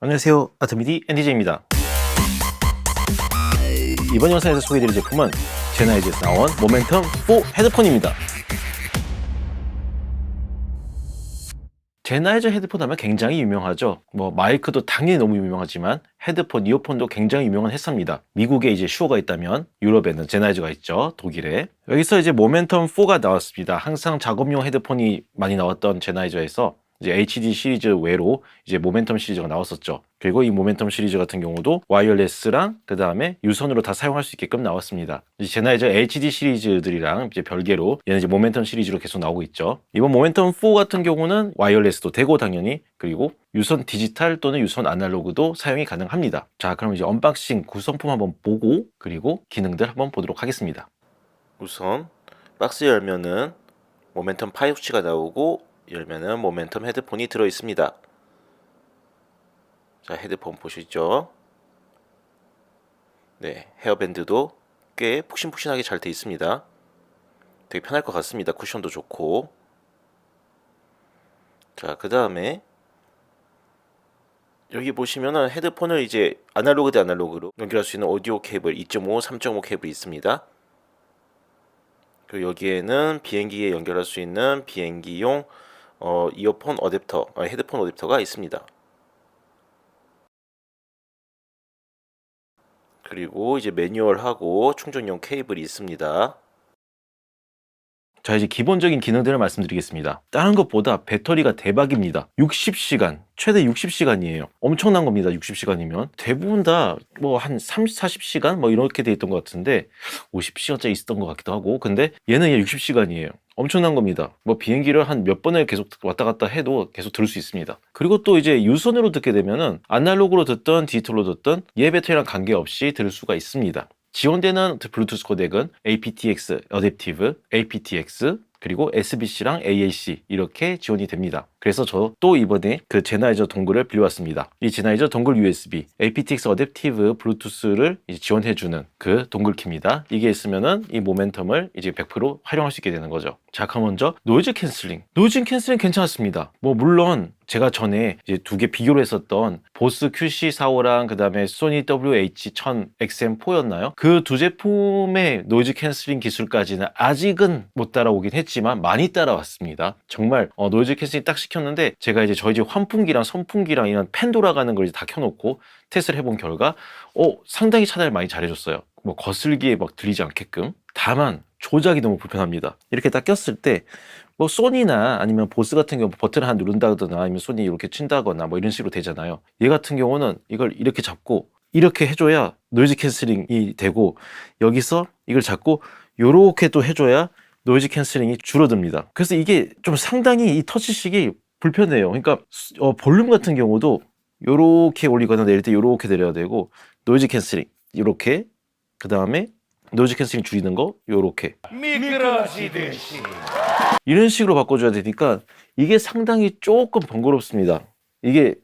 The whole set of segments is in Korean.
안녕하세요, 아트미디 NDJ입니다. 이번 영상에서 소개해드릴 제품은 제나이즈에서 나온 모멘텀 4 헤드폰입니다. 제나이즈 헤드폰 하면 굉장히 유명하죠. 마이크도 당연히 너무 유명하지만 헤드폰, 이어폰도 굉장히 유명한 회사입니다. 미국에 이제 슈어가 있다면 유럽에는 제나이즈가 있죠. 독일에. 여기서 이제 모멘텀 4가 나왔습니다. 항상 작업용 헤드폰이 많이 나왔던 제나이즈에서 이제 HD 시리즈 외로 이제 모멘텀 시리즈가 나왔었죠. 그리고 이 모멘텀 시리즈 같은 경우도 와이어레스랑 그 다음에 유선으로 다 사용할 수 있게끔 나왔습니다. 이제 제나이즈 HD 시리즈들이랑 이제 별개로 얘는 이제 모멘텀 시리즈로 계속 나오고 있죠. 이번 모멘텀 4 같은 경우는 와이어레스도 되고 당연히 그리고 유선 디지털 또는 유선 아날로그도 사용이 가능합니다. 자, 그럼 이제 언박싱 구성품 한번 보고 그리고 기능들 한번 보도록 하겠습니다. 우선 박스 열면은 모멘텀 파우치가 나오고 열면은 모멘텀 헤드폰이 들어 있습니다. 자, 헤드폰 보시죠. 네, 헤어밴드도 꽤 푹신푹신하게 잘 돼 있습니다. 되게 편할 것 같습니다. 쿠션도 좋고. 자, 그 다음에 여기 보시면은 헤드폰을 이제 아날로그 대 아날로그로 연결할 수 있는 오디오 케이블 2.5, 3.5 케이블이 있습니다. 그리고 여기에는 비행기에 연결할 수 있는 비행기용 이어폰 어댑터, 헤드폰 어댑터가 있습니다. 그리고 이제 매뉴얼하고 충전용 케이블이 있습니다. 자, 이제 기본적인 기능들을 말씀드리겠습니다. 다른 것보다 배터리가 대박입니다. 60시간, 최대 60시간이에요. 엄청난 겁니다. 60시간이면. 대부분 다 한 30, 40시간 이렇게 돼 있던 것 같은데 50시간짜리 있었던 것 같기도 하고, 근데 얘는 60시간이에요. 엄청난 겁니다. 비행기를 한 몇 번을 계속 왔다 갔다 해도 계속 들을 수 있습니다. 그리고 또 이제 유선으로 듣게 되면은 아날로그로 듣든 디지털로 듣든 얘 배터리랑 관계없이 들을 수가 있습니다. 지원되는 블루투스 코덱은 aptX, 어댑티브, aptX, 그리고 SBC랑 AAC 이렇게 지원이 됩니다. 그래서 저 또 이번에 그 제나이저 동글을 빌려왔습니다. 이 제나이저 동글 USB, aptX 어댑티브 블루투스를 이제 지원해주는 그 동글 키입니다. 이게 있으면은 이 모멘텀을 이제 100% 활용할 수 있게 되는 거죠. 자, 그럼 먼저 노이즈 캔슬링. 노이즈 캔슬링 괜찮았습니다. 물론 제가 전에 이제 두 개 비교를 했었던 보스 QC45랑 그 다음에 소니 WH-1000 XM4였나요? 그 두 제품의 노이즈 캔슬링 기술까지는 아직은 못 따라오긴 했지만 많이 따라왔습니다. 정말 노이즈 캔슬링 딱 시켰는데 제가 이제 저희 집 환풍기랑 선풍기랑 이런 팬 돌아가는 걸 이제 다 켜놓고 테스트를 해본 결과 상당히 차단을 많이 잘해줬어요. 거슬기에 들리지 않게끔. 다만 조작이 너무 불편합니다. 이렇게 딱 꼈을 때 소니나 아니면 보스 같은 경우 버튼을 하나 누른다거나 아니면 소니 이렇게 친다거나 이런 식으로 되잖아요. 얘 같은 경우는 이걸 이렇게 잡고 이렇게 해줘야 노이즈 캔슬링이 되고, 여기서 이걸 잡고 요렇게 또 해줘야 노이즈 캔슬링이 줄어듭니다. 그래서 이게 좀 상당히 이 터치식이 불편해요. 그러니까 볼륨 같은 경우도 요렇게 올리거나 내릴 때 요렇게 내려야 되고, 노이즈 캔슬링 요렇게, 그 다음에 노이즈 캔슬링 줄이는 거 요렇게 미끄러지듯이 이런 식으로 바꿔줘야 되니까 이게 상당히 조금 번거롭습니다. 이게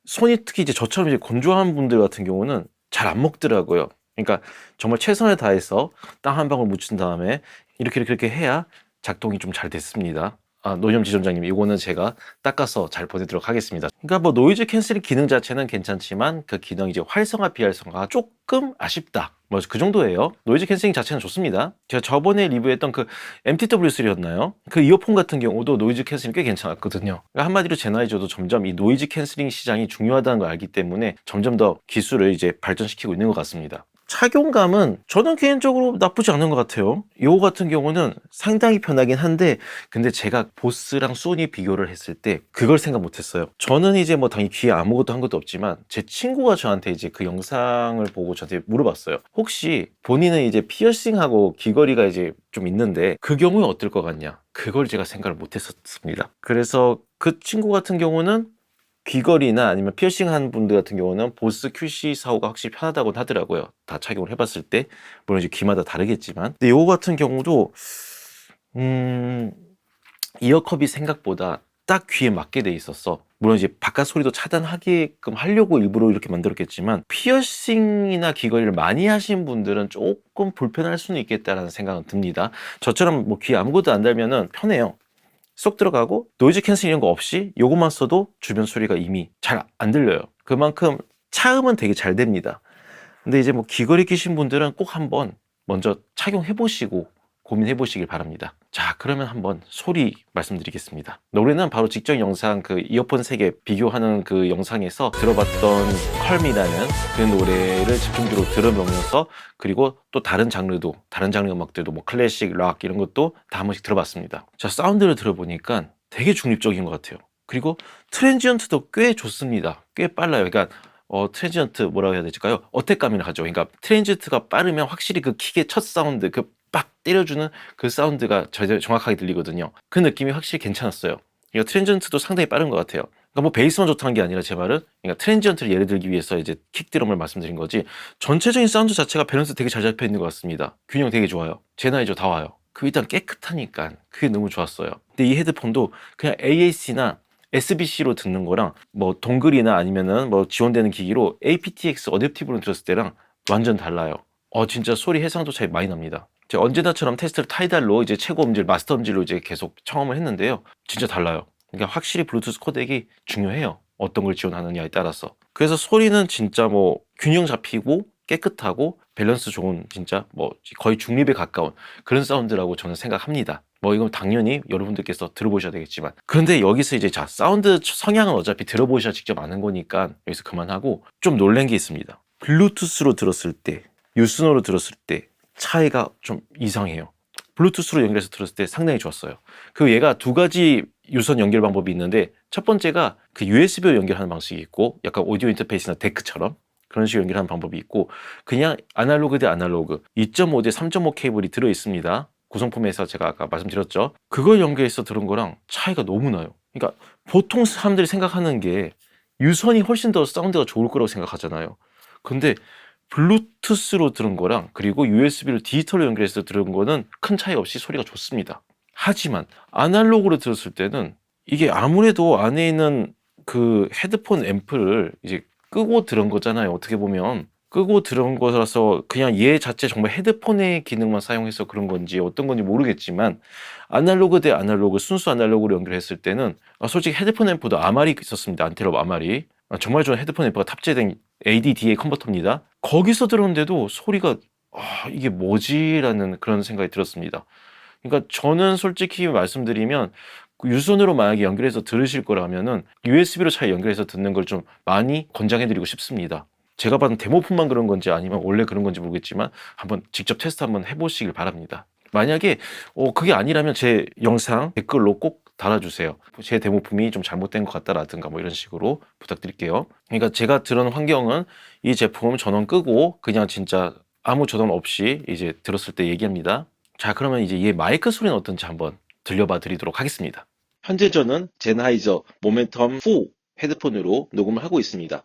손이 특히 이제 저처럼 이제 건조한 분들 같은 경우는 잘 안 먹더라고요. 그러니까 정말 최선을 다해서 땀 한 방울 묻힌 다음에 이렇게 해야 작동이 좀 잘 됐습니다. 노념 지점장님, 이거는 제가 닦아서 잘 보내도록 하겠습니다. 그러니까 노이즈 캔슬링 기능 자체는 괜찮지만 그 기능 이제 활성화 비활성화가 조금 아쉽다. 그 정도예요. 노이즈 캔슬링 자체는 좋습니다. 제가 저번에 리뷰했던 그 MTW3였나요? 그 이어폰 같은 경우도 노이즈 캔슬링 꽤 괜찮았거든요. 그러니까 한마디로 제나이저도 점점 이 노이즈 캔슬링 시장이 중요하다는 걸 알기 때문에 점점 더 기술을 이제 발전시키고 있는 것 같습니다. 착용감은 저는 개인적으로 나쁘지 않은 것 같아요. 이거 같은 경우는 상당히 편하긴 한데, 근데 제가 보스랑 소니 비교를 했을 때 그걸 생각 못했어요. 저는 이제 당연히 귀에 아무것도 한 것도 없지만 제 친구가 저한테 이제 그 영상을 보고 저한테 물어봤어요. 혹시 본인은 이제 피어싱하고 귀걸이가 이제 좀 있는데 그 경우에 어떨 것 같냐? 그걸 제가 생각을 못했었습니다. 그래서 그 친구 같은 경우는 귀걸이나 아니면 피어싱한 분들 같은 경우는 보스 QC45가 확실히 편하다고 하더라고요. 다 착용을 해봤을 때. 물론 이제 귀마다 다르겠지만. 근데 이거 같은 경우도 이어컵이 생각보다 딱 귀에 맞게 돼 있었어. 물론 이제 바깥 소리도 차단하게끔 하려고 일부러 이렇게 만들었겠지만, 피어싱이나 귀걸이를 많이 하신 분들은 조금 불편할 수는 있겠다라는 생각은 듭니다. 저처럼 귀에 아무것도 안 달면은 편해요. 쏙 들어가고 노이즈 캔슬 이런 거 없이 요것만 써도 주변 소리가 이미 잘 안 들려요. 그만큼 차음은 되게 잘 됩니다. 근데 이제 뭐 귀걸이 끼신 분들은 꼭 한번 먼저 착용해 보시고 고민해 보시길 바랍니다. 자, 그러면 한번 소리 말씀드리겠습니다. 노래는 바로 직전 영상 그 이어폰 3개 비교하는 그 영상에서 들어봤던 컬미라는 그 노래를 집중적으로 들어보면서, 그리고 또 다른 장르 음악들도 뭐 클래식, 락 이런 것도 다 한 번씩 들어봤습니다. 자, 사운드를 들어보니까 되게 중립적인 것 같아요. 그리고 트랜지언트도 꽤 좋습니다. 꽤 빨라요. 그러니까 트랜지언트 뭐라고 해야 될까요? 어택감이라 하죠. 그러니까 트랜지언트가 빠르면 확실히 그 킥의 첫 사운드, 그 빡 때려주는 그 사운드가 정확하게 들리거든요. 그 느낌이 확실히 괜찮았어요. 그러니까 트랜지언트도 상당히 빠른 것 같아요. 그러니까 뭐 베이스만 좋다는 게 아니라 제 말은, 그러니까 트랜지언트를 예를 들기 위해서 이제 킥드럼을 말씀드린 거지, 전체적인 사운드 자체가 밸런스 되게 잘 잡혀 있는 것 같습니다. 균형 되게 좋아요. 제나이저 다 와요. 그 일단 깨끗하니까 그게 너무 좋았어요. 근데 이 헤드폰도 그냥 AAC나 SBC로 듣는 거랑 뭐 동글이나 아니면은 뭐 지원되는 기기로 aptX 어댑티브로 들었을 때랑 완전 달라요. 진짜 소리 해상도 차이 많이 납니다. 제가 언제나처럼 테스트를 타이달로 이제 최고 음질, 마스터 음질로 이제 계속 청음을 했는데요. 진짜 달라요. 그러니까 확실히 블루투스 코덱이 중요해요. 어떤 걸 지원하느냐에 따라서. 그래서 소리는 진짜 뭐 균형 잡히고 깨끗하고 밸런스 좋은, 진짜 뭐 거의 중립에 가까운 그런 사운드라고 저는 생각합니다. 뭐 이건 당연히 여러분들께서 들어보셔야 되겠지만, 그런데 여기서 이제 자, 사운드 성향은 어차피 들어보셔야 직접 아는 거니까 여기서 그만하고, 좀 놀란 게 있습니다. 블루투스로 들었을 때, 유선으로 들었을 때 차이가 좀 이상해요. 블루투스로 연결해서 들었을 때 상당히 좋았어요. 그 얘가 두 가지 유선 연결 방법이 있는데, 첫 번째가 그 USB로 연결하는 방식이 있고, 약간 오디오 인터페이스나 데크처럼 그런 식으로 연결하는 방법이 있고, 그냥 아날로그 대 아날로그 2.5 대 3.5 케이블이 들어 있습니다. 구성품에서 제가 아까 말씀드렸죠. 그걸 연결해서 들은 거랑 차이가 너무 나요. 그러니까 보통 사람들이 생각하는 게 유선이 훨씬 더 사운드가 좋을 거라고 생각하잖아요. 근데 블루투스로 들은 거랑 그리고 USB로 디지털로 연결해서 들은 거는 큰 차이 없이 소리가 좋습니다. 하지만 아날로그로 들었을 때는 이게 아무래도 안에 있는 그 헤드폰 앰프를 이제 끄고 들은 거잖아요. 어떻게 보면 끄고 들은 거라서 그냥 얘 자체 정말 헤드폰의 기능만 사용해서 그런 건지 어떤 건지 모르겠지만, 아날로그 대 아날로그, 순수 아날로그로 연결했을 때는 솔직히 헤드폰 앰프도 아마리 있었습니다. 안테럽 아마리. 정말 좋은 헤드폰 앰프가 탑재된 AD-DA 컨버터입니다. 거기서 들었는데도 소리가 이게 뭐지라는 그런 생각이 들었습니다. 그러니까 저는 솔직히 말씀드리면 유선으로 만약에 연결해서 들으실 거라면은 USB로 잘 연결해서 듣는 걸 좀 많이 권장해드리고 싶습니다. 제가 받은 데모품만 그런 건지 아니면 원래 그런 건지 모르겠지만 한번 직접 테스트 한번 해보시길 바랍니다. 만약에 그게 아니라면 제 영상 댓글로 꼭 달아주세요. 제 데모품이 좀 잘못된 것 같다라든가 뭐 이런 식으로 부탁드릴게요. 그러니까 제가 들은 환경은 이 제품 전원 끄고 그냥 진짜 아무 전원 없이 이제 들었을 때 얘기합니다. 자, 그러면 이제 얘 마이크 소리는 어떤지 한번 들려봐 드리도록 하겠습니다. 현재 저는 제나이저 모멘텀 4 헤드폰으로 녹음을 하고 있습니다.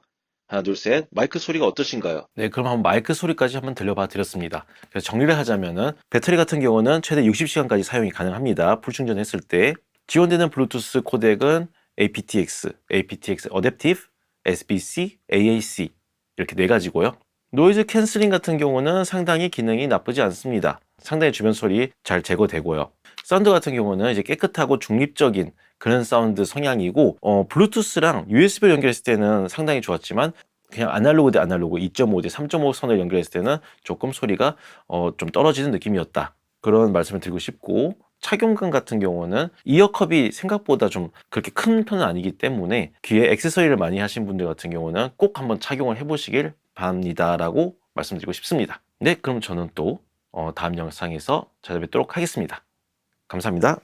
하나, 둘, 셋. 마이크 소리가 어떠신가요? 네, 그럼 한번 마이크 소리까지 한번 들려봐 드렸습니다. 그래서 정리를 하자면은 배터리 같은 경우는 최대 60시간까지 사용이 가능합니다. 풀충전했을 때. 지원되는 블루투스 코덱은 aptX, aptX Adaptive, SBC, AAC 이렇게 4가지고요. 노이즈 캔슬링 같은 경우는 상당히 기능이 나쁘지 않습니다. 상당히 주변 소리 잘 제거되고요. 사운드 같은 경우는 이제 깨끗하고 중립적인 그런 사운드 성향이고, 블루투스랑 USB를 연결했을 때는 상당히 좋았지만 그냥 아날로그 대 아날로그 2.5 대 3.5 선을 연결했을 때는 조금 소리가 좀 떨어지는 느낌이었다. 그런 말씀을 드리고 싶고, 착용감 같은 경우는 이어컵이 생각보다 좀 그렇게 큰 편은 아니기 때문에 귀에 액세서리를 많이 하신 분들 같은 경우는 꼭 한번 착용을 해보시길 바랍니다 라고 말씀드리고 싶습니다. 네, 그럼 저는 또 다음 영상에서 찾아뵙도록 하겠습니다. 감사합니다.